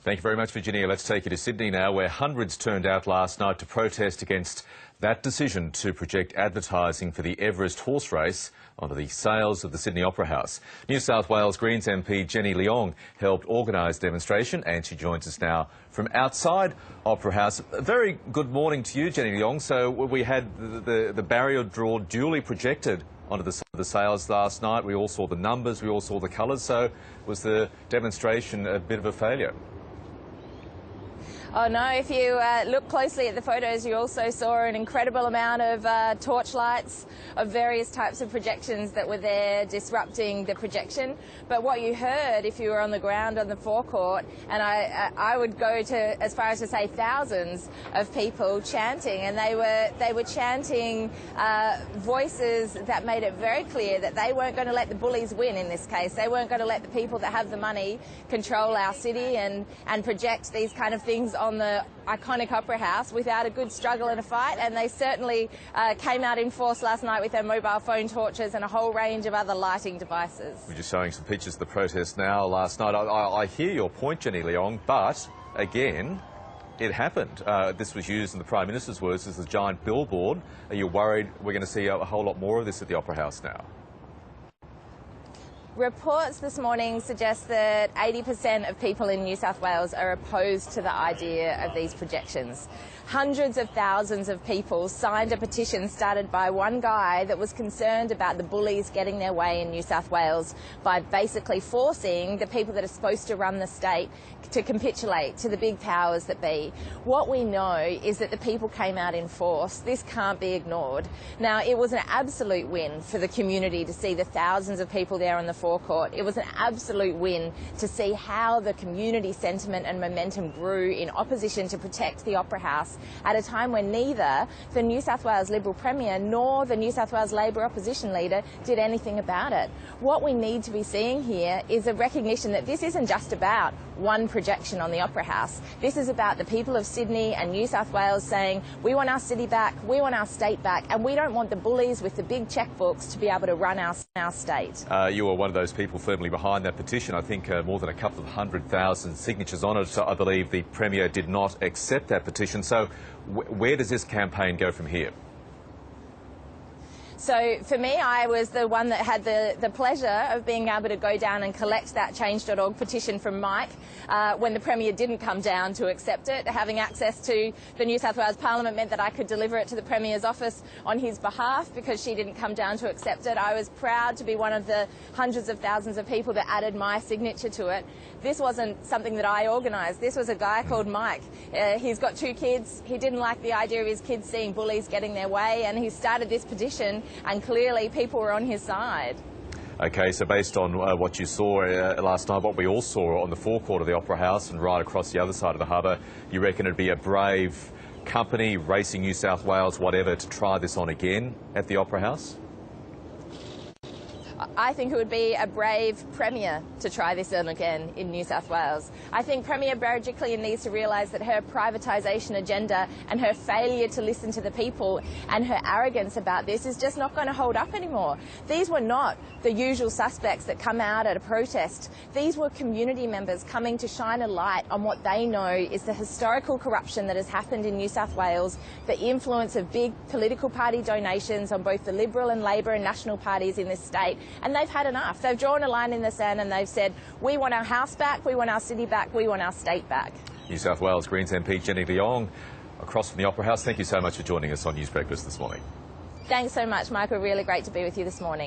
Thank you very much, Virginia. Let's take you to Sydney now, where hundreds turned out last night to protest against that decision to project advertising for the Everest horse race onto the sails of the Sydney Opera House. New South Wales Greens MP Jenny Leong helped organise the demonstration, and she joins us now from outside Opera House. A very good morning to you, Jenny Leong. So we had the barrier draw duly projected onto the sails last night. We all saw the numbers, we all saw the colours. So was the demonstration a bit of a failure? Oh no, if you look closely at the photos, you also saw an incredible amount of torchlights of various types of projections that were there disrupting the projection. But what you heard, if you were on the ground on the forecourt, and I would go to as far as to say thousands of people chanting, and they were chanting voices that made it very clear that they weren't going to let the bullies win in this case. They weren't going to let the people that have the money control our city and project these kind of things on the iconic Opera House without a good struggle and a fight, and they certainly came out in force last night with their mobile phone torches and a whole range of other lighting devices. We're just showing some pictures of the protest now last night. I hear your point, Jenny Leong, but again, it happened. This was used, in the Prime Minister's words, as a giant billboard. Are you worried we're going to see a whole lot more of this at the Opera House now? Reports this morning suggest that 80% of people in New South Wales are opposed to the idea of these projections. Hundreds of thousands of people signed a petition started by one guy that was concerned about the bullies getting their way in New South Wales by basically forcing the people that are supposed to run the state to capitulate to the big powers that be. What we know is that the people came out in force. This can't be ignored. Now, it was an absolute win for the community to see the thousands of people there on the forecourt. It was an absolute win to see how the community sentiment and momentum grew in opposition to protect the Opera House at a time when neither the New South Wales Liberal Premier nor the New South Wales Labor opposition leader did anything about it. What we need to be seeing here is a recognition that this isn't just about one projection on the Opera House. This is about the people of Sydney and New South Wales saying, we want our city back, we want our state back, and we don't want the bullies with the big checkbooks to be able to run our state. You were one of those people firmly behind that petition. I think more than a couple of 100,000 signatures on it. So I believe the Premier did not accept that petition. So where does this campaign go from here? So for me, I was the one that had the pleasure of being able to go down and collect that change.org petition from Mike when the Premier didn't come down to accept it. Having access to the New South Wales Parliament meant that I could deliver it to the Premier's office on his behalf because she didn't come down to accept it. I was proud to be one of the hundreds of thousands of people that added my signature to it. This wasn't something that I organised. This was a guy called Mike. He's got 2 kids. He didn't like the idea of his kids seeing bullies getting their way, and he started this petition, and clearly people were on his side. OK, so based on what you saw last night, what we all saw on the forecourt of the Opera House and right across the other side of the harbour, you reckon it'd be a brave company, Racing New South Wales, whatever, to try this on again at the Opera House? I think it would be a brave Premier to try this on again in New South Wales. I think Premier Berejiklian needs to realise that her privatisation agenda and her failure to listen to the people and her arrogance about this is just not going to hold up anymore. These were not the usual suspects that come out at a protest. These were community members coming to shine a light on what they know is the historical corruption that has happened in New South Wales, the influence of big political party donations on both the Liberal and Labor and National parties in this state. And they've had enough. They've drawn a line in the sand and they've said, we want our house back, we want our city back, we want our state back. New South Wales Greens MP Jenny Leong, across from the Opera House. Thank you so much for joining us on News Breakfast this morning. Thanks so much, Michael. Really great to be with you this morning.